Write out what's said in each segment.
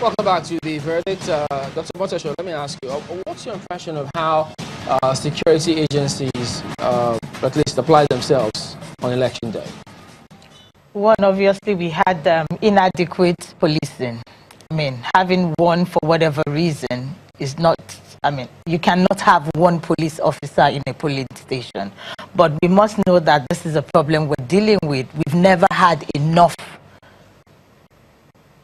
Welcome back to the verdict. Dr. Omotosho, let me ask you, what's your impression of how security agencies at least apply themselves on election day? One, obviously, we had inadequate policing. I mean, having one for whatever reason is not, I mean, you cannot have one police officer in a polling station. But we must know that this is a problem we're dealing with. We've never had enough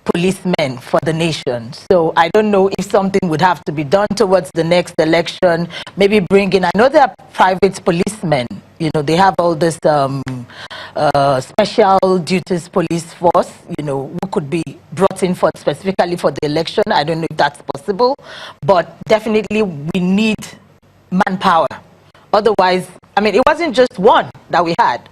policemen for the nation. So I don't know if something would have to be done towards the next election. Maybe bring in, I know there are private policemen, you know, they have all this special duties police force, you know, who could be brought in for specifically for the election. I don't know if that's possible, but definitely we need manpower. Otherwise, I mean, it wasn't just one that we had.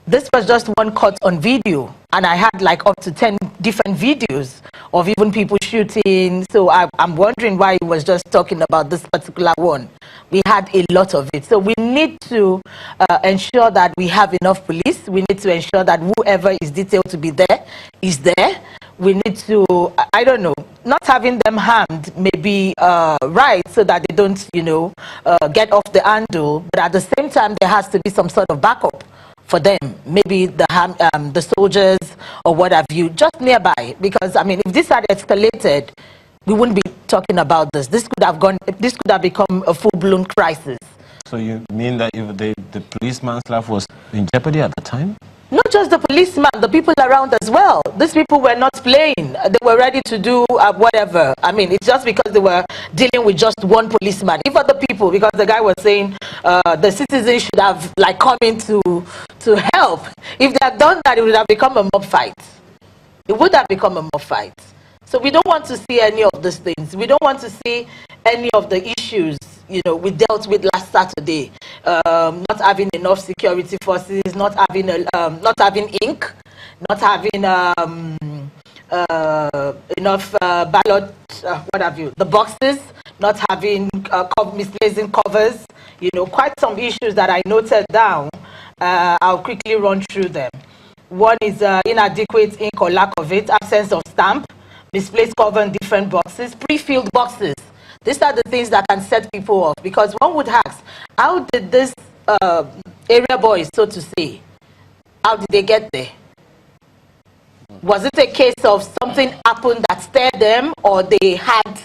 This was just one caught on video, and I had like up to 10 different videos of even people shooting. So I'm wondering why he was just talking about this particular one. We had a lot of it. So we need to ensure that we have enough police. We need to ensure that whoever is detailed to be there is there. We need to, I don't know, not having them harmed may be right so that they don't, you know, get off the handle. But at the same time, there has to be some sort of backup for them, maybe the soldiers or what have you, just nearby. Because I mean, if this had escalated, we wouldn't be talking about this. This could have become a full-blown crisis. So you mean that if the policeman's life was in jeopardy at the time? Not just the policeman, the people around as well. These people were not playing. They were ready to do whatever. I mean, it's just because they were dealing with just one policeman. If other people, because the guy was saying the citizens should have like come in to help. If they had done that, it would have become a mob fight. It would have become a mob fight. So we don't want to see any of these things. We don't want to see any of the issues, you know, we dealt with last Saturday. Not having enough security forces, not having ink, not having enough ballot, what have you, the boxes, not having misplacing covers, you know, quite some issues that I noted down. I'll quickly run through them. One is inadequate ink or lack of it, absence of stamp, misplaced cover in different boxes, pre-filled boxes. These are the things that can set people off, because one would ask, how did this area boys, so to say, how did they get there? Was it a case of something happened that scared them, or they had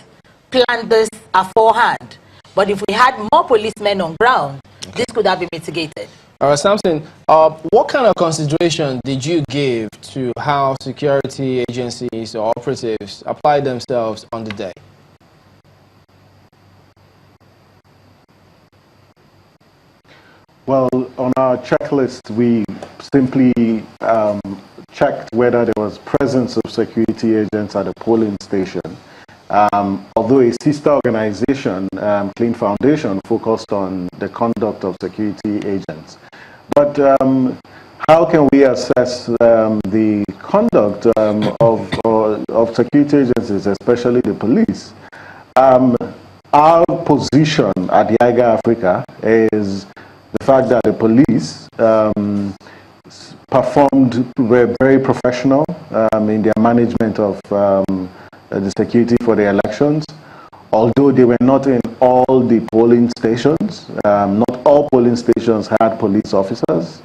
planned this beforehand? But if we had more policemen on ground, this could have been mitigated. All right, Samson, what kind of consideration did you give to how security agencies or operatives apply themselves on the day? Well, on our checklist, we simply checked whether there was presence of security agents at the polling station. Although a sister organization, Clean Foundation, focused on the conduct of security agents. But how can we assess the conduct of security agencies, especially the police? Our position at the IGA Africa is the fact that the police performed very professional in their management of the security for the elections. Although they were not in all the polling stations, not all polling stations had police officers.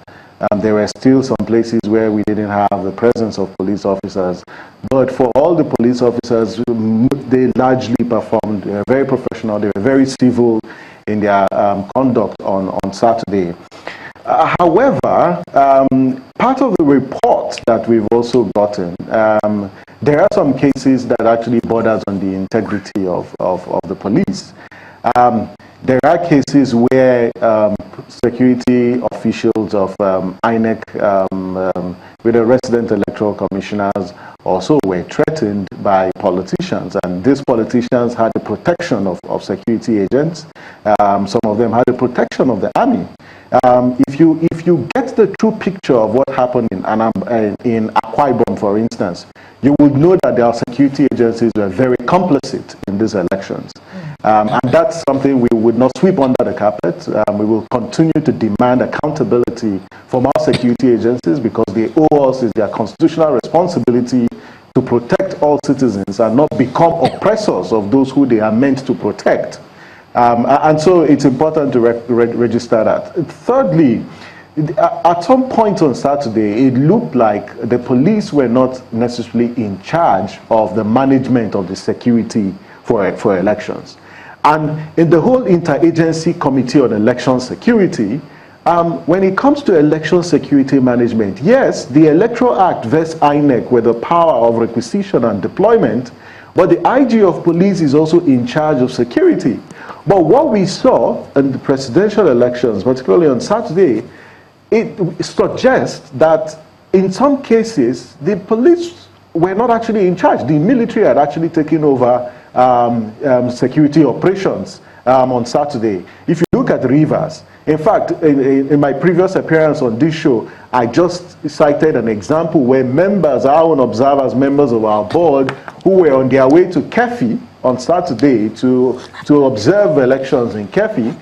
There were still some places where we didn't have the presence of police officers. But for all the police officers, they largely performed very professional. They were very civil in their conduct on Saturday. However, part of the report that we've also gotten, there are some cases that actually borders on the integrity of the police. There are cases where security officials of INEC, with the resident electoral commissioners, also were threatened by politicians, and these politicians had the protection of security agents. Some of them had the protection of the army. If you get the true picture of what happened in Akwa Ibom, for instance, you would know that our security agencies were very complicit in these elections. And that's something we would not sweep under the carpet. We will continue to demand accountability from our security agencies, because they owe us, is their constitutional responsibility to protect all citizens and not become oppressors of those who they are meant to protect. And so it's important to register that. Thirdly, at some point on Saturday, it looked like the police were not necessarily in charge of the management of the security for elections. And in the whole Interagency Committee on Election Security, when it comes to election security management, yes, the Electoral Act vests INEC with the power of requisition and deployment, but the IG of police is also in charge of security. But what we saw in the presidential elections, particularly on Saturday, it suggests that in some cases, the police were not actually in charge. The military had actually taken over security operations on Saturday. If you look at Rivers, in fact, in my previous appearance on this show, I just cited an example where members, our own observers, members of our board, who were on their way to Kefi on Saturday to observe elections in Kefi,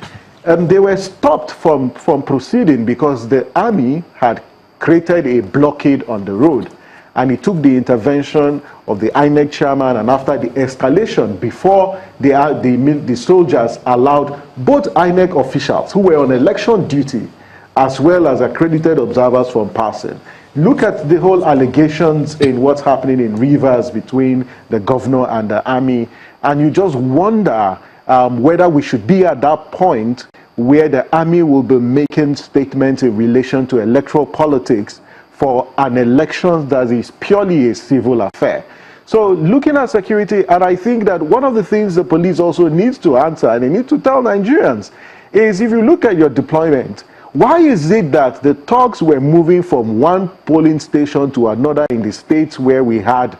they were stopped from proceeding because the army had created a blockade on the road. And it took the intervention of the INEC chairman, and after the escalation, before the soldiers allowed both INEC officials who were on election duty as well as accredited observers from passing. Look at the whole allegations in what's happening in Rivers between the governor and the army, and you just wonder whether we should be at that point where the army will be making statements in relation to electoral politics for an election that is purely a civil affair. So looking at security, and I think that one of the things the police also needs to answer, and they need to tell Nigerians, is if you look at your deployment, why is it that the thugs were moving from one polling station to another in the states where we had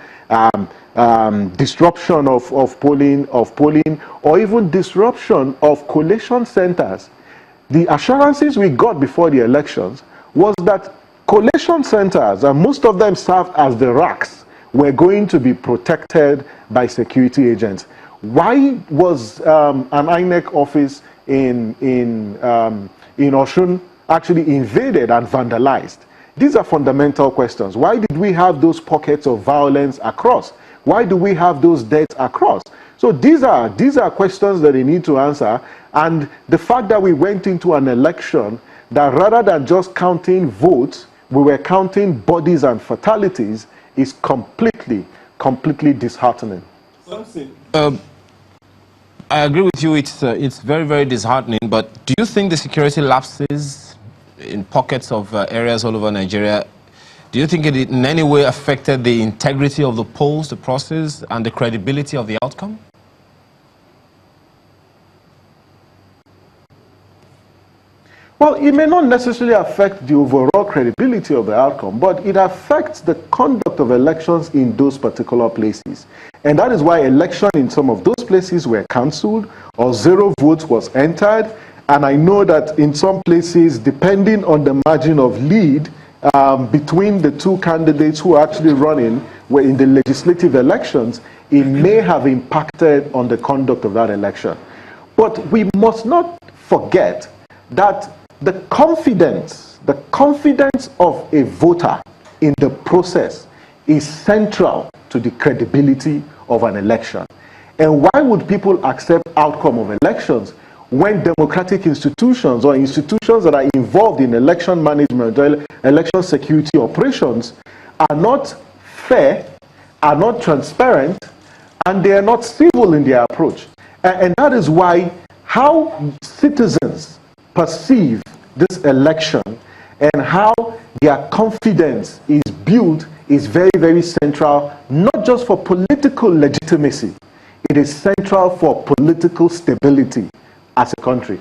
disruption of polling, or even disruption of collation centers? The assurances we got before the elections was that collation centers, and most of them served as the racks, were going to be protected by security agents. Why was an INEC office in Oshun actually invaded and vandalized? These are fundamental questions. Why did we have those pockets of violence across? Why do we have those deaths across? So these are questions that they need to answer. And the fact that we went into an election that rather than just counting votes, we were counting bodies and fatalities is completely disheartening. I agree with you. It's very, very disheartening. But do you think the security lapses in pockets of areas all over Nigeria, do you think it in any way affected the integrity of the polls, the process, and the credibility of the outcome? Well, it may not necessarily affect the overall credibility of the outcome, but it affects the conduct of elections in those particular places. And that is why elections in some of those places were cancelled or 0 votes was entered. And I know that in some places, depending on the margin of lead between the two candidates who are actually running were in the legislative elections, it may have impacted on the conduct of that election. But we must not forget that the confidence of a voter in the process is central to the credibility of an election. And why would people accept outcome of elections when democratic institutions or institutions that are involved in election management or election security operations are not fair, are not transparent, and they are not civil in their approach? And that is why how citizens perceive this election and how their confidence is built is very, very central, not just for political legitimacy, it is central for political stability as a country.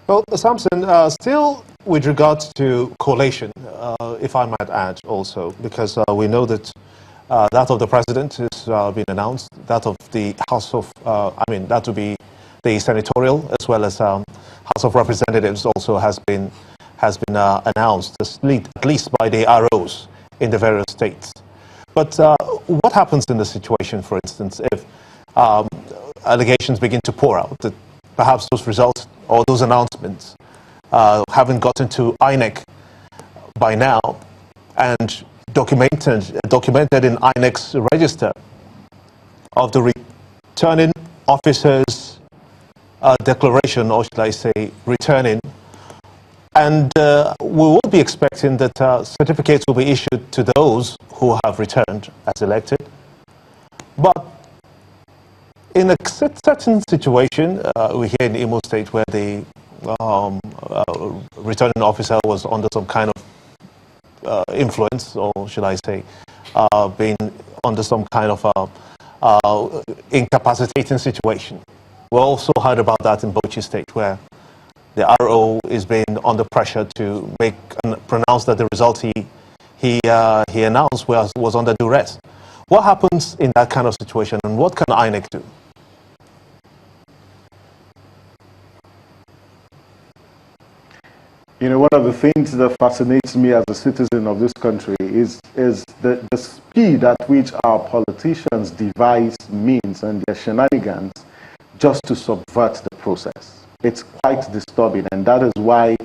Well, Samson, still with regards to collation, if I might add also, because we know that that of the president has been announced, that of the House of, that would be the senatorial as well as House of Representatives also has been announced, at least by the ROs in the various states. But what happens in the situation, for instance, if allegations begin to pour out that perhaps those results or those announcements haven't gotten to INEC by now, and documented in INEC's register of the returning officer's declaration, or should I say returning, and we will be expecting that certificates will be issued to those who have returned as elected. But in a certain situation, we hear in Imo State where the returning officer was under some kind of influence, or should I say, being under some kind of incapacitating situation. We also heard about that in Bauchi State, where the RO is being under pressure to pronounce that the result he announced was under duress. What happens in that kind of situation, and what can INEC do? You know, one of the things that fascinates me as a citizen of this country is the speed at which our politicians devise means and their shenanigans just to subvert the process. It's quite disturbing, and that is why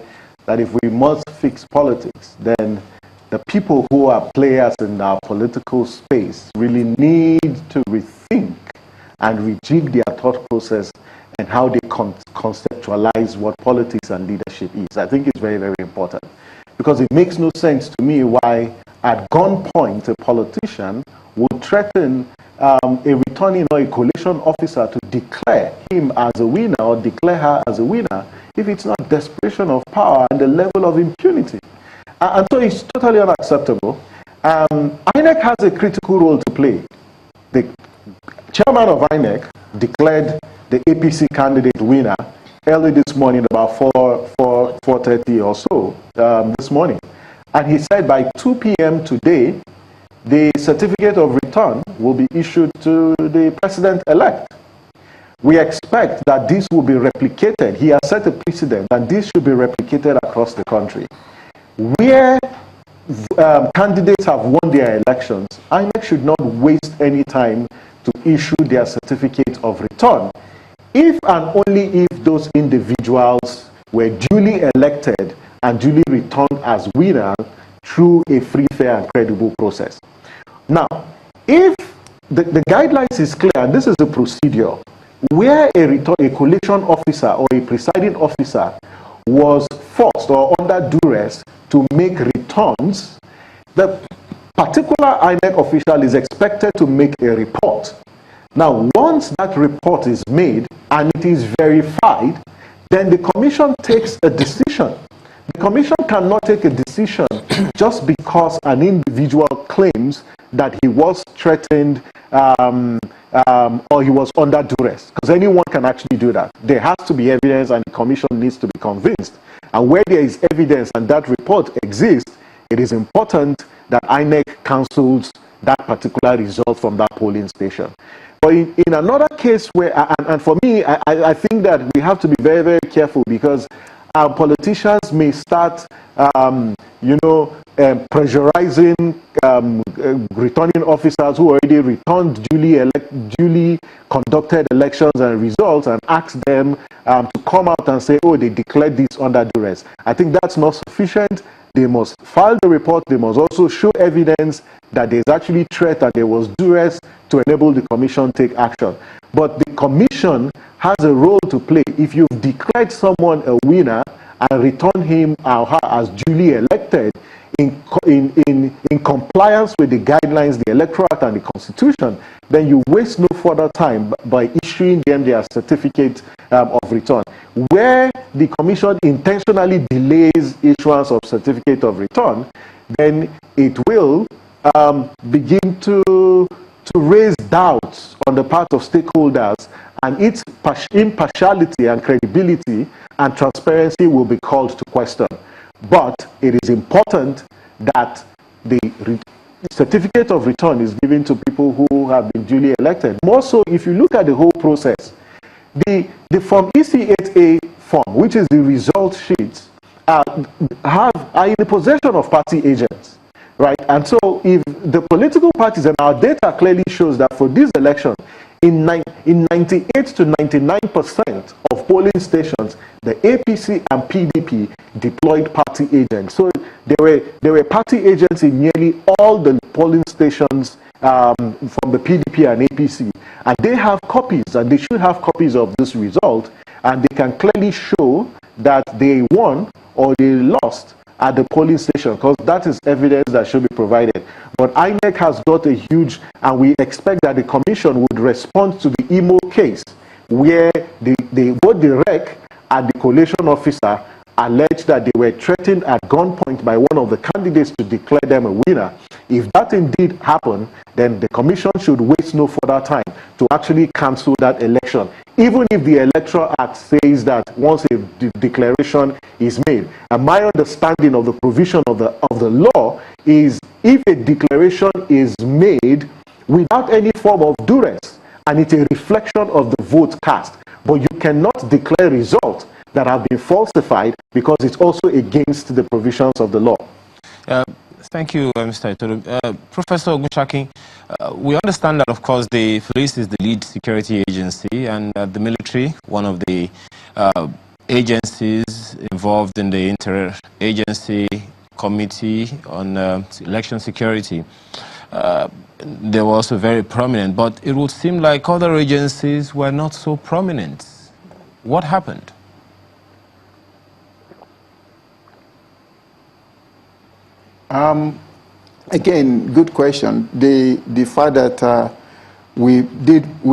that if we must fix politics, then the people who are players in our political space really need to rethink and rejig their thought process and how they conceptualize what politics and leadership is. I think it's very, very important, because it makes no sense to me why at gunpoint a politician would threaten a returning or a coalition officer to declare him as a winner or declare her as a winner if it's not desperation of power and the level of impunity. And so it's totally unacceptable. INEC has a critical role to play. The chairman of INEC declared the APC candidate winner early this morning, about 4:30 or so this morning. And he said by 2 p.m. today, the certificate of return will be issued to the president-elect. We expect that this will be replicated. He has set a precedent, and this should be replicated across the country. Where candidates have won their elections, INEC should not waste any time to issue their certificate of return, if and only if those individuals were duly elected and duly returned as winners through a free, fair, and credible process. Now, if the guidelines is clear, and this is a procedure, where a coalition officer or a presiding officer was forced or under duress to make returns, the particular INEC official is expected to make a report. Now, once that report is made and it is verified, then the commission takes a decision. The commission cannot take a decision just because an individual claims that he was threatened or he was under duress, because anyone can actually do that. There has to be evidence, and the commission needs to be convinced. And where there is evidence and that report exists, it is important that INEC cancels that particular result from that polling station. But in another case where, and for me, I think that we have to be very, very careful, because our politicians may start, pressurizing returning officers who already returned duly conducted elections and results, and ask them to come out and say, oh, they declared this under duress. I think that's not sufficient. They must file the report. They must also show evidence that there's actually threat and there was duress to enable the commission to take action. But the commission has a role to play. If you've declared someone a winner and returned him or her as duly elected in compliance with the guidelines, the Electoral Act and the Constitution, then you waste no further time by issuing them their certificate of return. Where the commission intentionally delays issuance of certificate of return, then it will begin to raise doubts on the part of stakeholders, and its impartiality and credibility and transparency will be called to question. But it is important that the certificate of return is given to people who have been duly elected. More so, if you look at the whole process, the Form EC8A form, which is the result sheets, are in the possession of party agents, right? And so if the political parties, and our data clearly shows that for this election, In 98 to 99% of polling stations, the APC and PDP deployed party agents. So there were party agents in nearly all the polling stations from the PDP and APC. And they have copies, and they should have copies of this result, and they can clearly show that they won or they lost at the polling station, because that is evidence that should be provided. But INEC has got a huge, and we expect that the commission would respond to the Imo case, where both the REC and the collation officer alleged that they were threatened at gunpoint by one of the candidates to declare them a winner. If that indeed happened, then the commission should waste no further time to actually cancel that election, even if the Electoral Act says that once a declaration is made. And my understanding of the provision of the law is, if a declaration is made without any form of duress, and it's a reflection of the vote cast, but you cannot declare results that have been falsified, because it's also against the provisions of the law. Thank you, Mr. Itodo. Professor Ogunsakin, we understand that, of course, the police is the lead security agency, and the military, one of the agencies involved in the interagency committee on election security. They were also very prominent, but it would seem like other agencies were not so prominent. What happened? Again, good question. The fact that we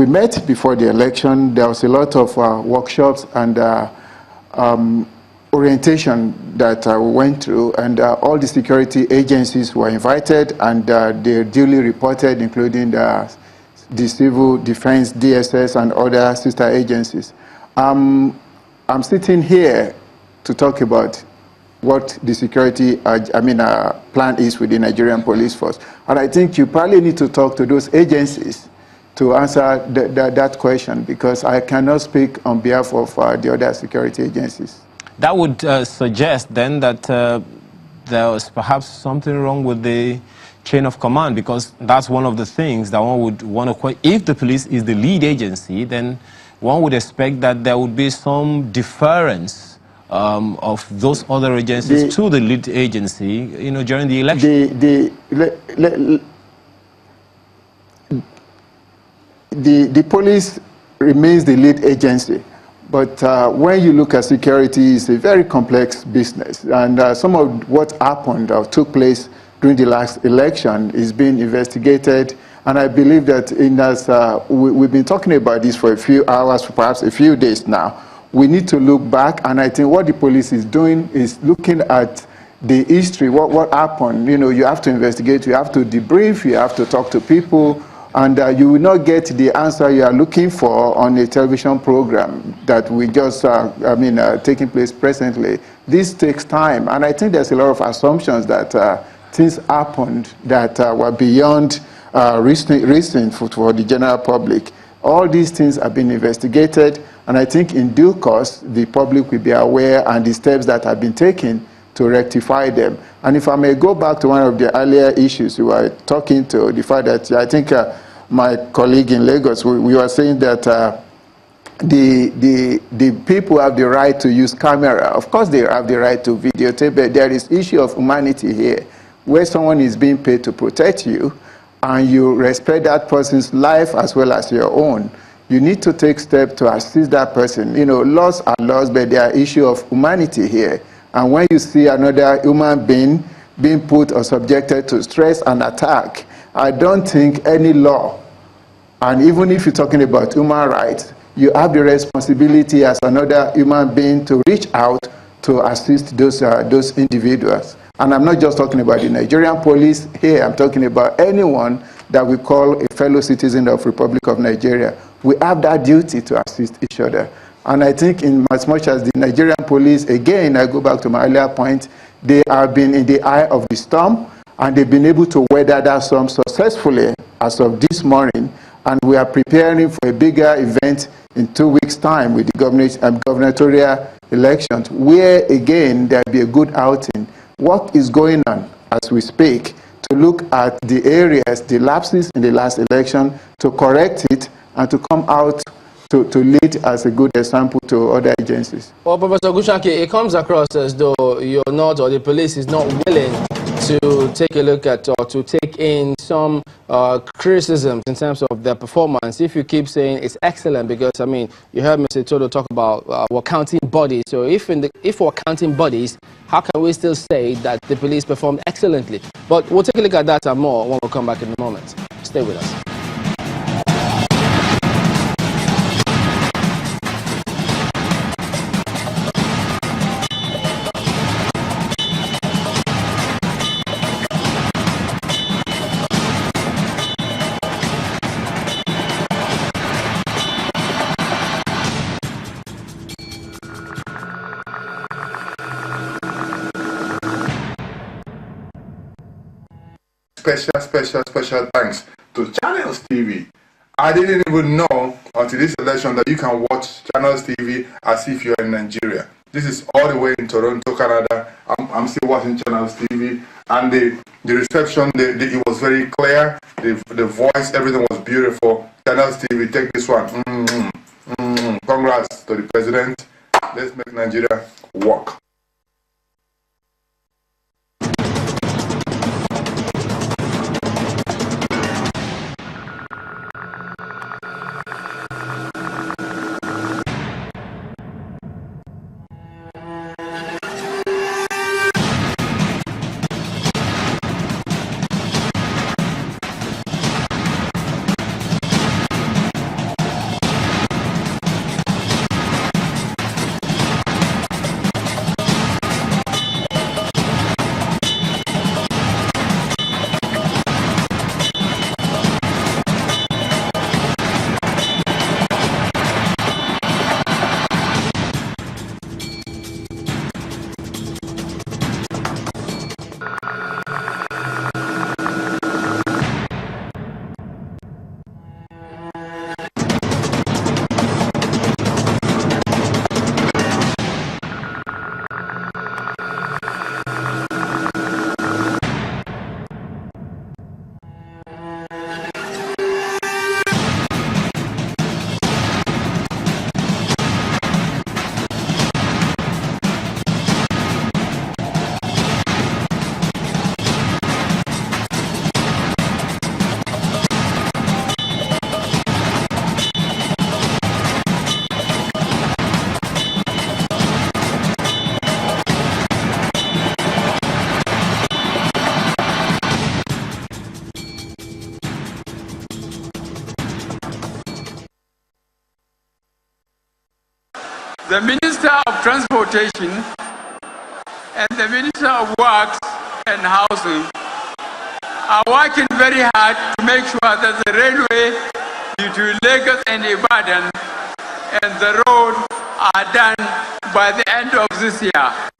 met before the election, there was a lot of workshops and orientation that we went through, and all the security agencies were invited, and they duly reported, including the Civil Defense, DSS, and other sister agencies. I'm sitting here to talk about what the security plan is with the Nigerian police force. And I think you probably need to talk to those agencies to answer that question, because I cannot speak on behalf of the other security agencies. That would suggest then that there was perhaps something wrong with the chain of command, because that's one of the things that one would want to question. If the police is the lead agency, then one would expect that there would be some deference of those other agencies to the lead agency, you know, during the election. The police remains the lead agency, but when you look at security, it's a very complex business, and some of what happened or took place during the last election is being investigated. And I believe that we've been talking about this for a few hours, perhaps a few days now. We need to look back, and I think what the police is doing is looking at the history, what happened. You know, you have to investigate, you have to debrief, you have to talk to people, and you will not get the answer you are looking for on a television program that we just, taking place presently. This takes time, and I think there's a lot of assumptions that things happened that were beyond reason for the general public. All these things have been investigated, and I think in due course, the public will be aware and the steps that have been taken to rectify them. And if I may go back to one of the earlier issues we were talking to, the fact that I think my colleague in Lagos, we were saying that the people have the right to use camera. Of course, they have the right to videotape, but there is issue of humanity here, where someone is being paid to protect you, and you respect that person's life as well as your own. You need to take steps to assist that person. You know, laws are laws, but there are issues of humanity here. And when you see another human being being put or subjected to stress and attack, I don't think any law, and even if you're talking about human rights, you have the responsibility as another human being to reach out to assist those individuals. And I'm not just talking about the Nigerian police here, I'm talking about anyone that we call a fellow citizen of Republic of Nigeria. We have that duty to assist each other. And I think in as much as the Nigerian police, again, I go back to my earlier point, they have been in the eye of the storm, and they've been able to weather that storm successfully as of this morning. And we are preparing for a bigger event in 2 weeks' time with the gubernatorial elections, where, again, there'll be a good outing. What is going on as we speak to look at the areas, the lapses in the last election, to correct it, and to come out to lead as a good example to other agencies. Well, Professor Ogunsakin, it comes across as though you're not, or the police is not willing to take a look at or to take in some criticisms in terms of their performance. If you keep saying it's excellent, because I mean, you heard Mr. Itodo talk about we're counting bodies. So if we're counting bodies, how can we still say that the police performed excellently? But we'll take a look at that and more when we come back in a moment. Stay with us. Special thanks to Channels TV. I didn't even know until this election that you can watch Channels TV as if you're in Nigeria. This is all the way in Toronto, Canada. I'm still watching Channels TV, and the reception, it was very clear. The voice, everything was beautiful. Channels TV, take this one. Congrats to the president. Let's make Nigeria work. The Minister of Transportation and the Minister of Works and Housing are working very hard to make sure that the railway between Lagos and Ibadan and the road are done by the end of this year.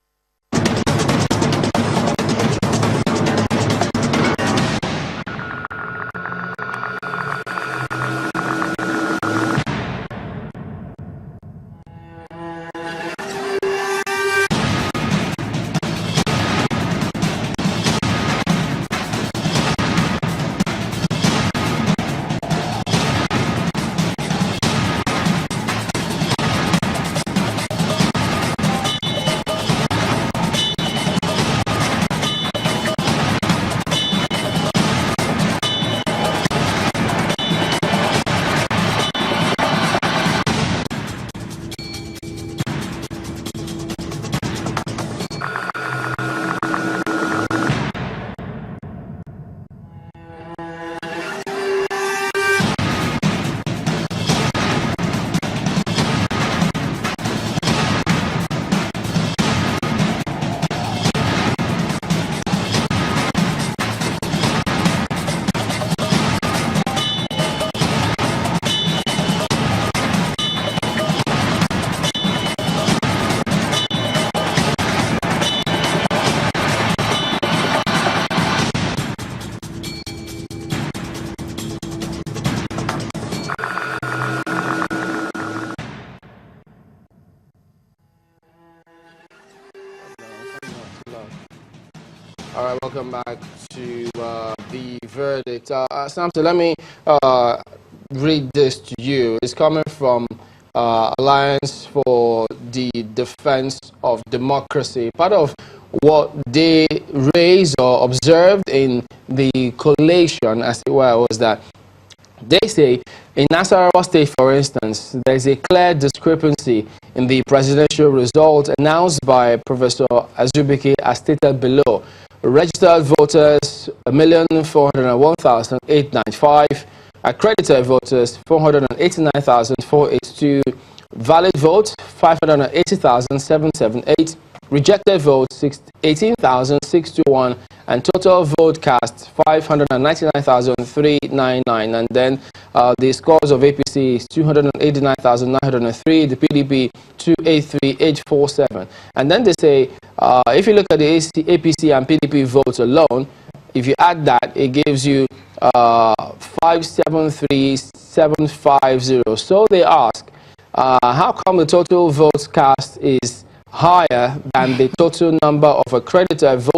All right, welcome back to the verdict. Samson, let me read this to you. It's coming from Alliance for the Defense of Democracy. Part of what they raised or observed in the collation, as it were, was that they say in Nasarawa State, for instance, there is a clear discrepancy in the presidential result announced by Professor Azubike as stated below. Registered voters 1,401,895, accredited voters 489,482, valid votes 580,778, rejected votes 18,621, and total vote cast 599,399. And then the scores of APC is 289,903, the PDP 283,847. And then they say if you look at the APC and PDP votes alone, if you add that, it gives you 573,750. So they ask, how come the total votes cast is higher than the total number of accredited voters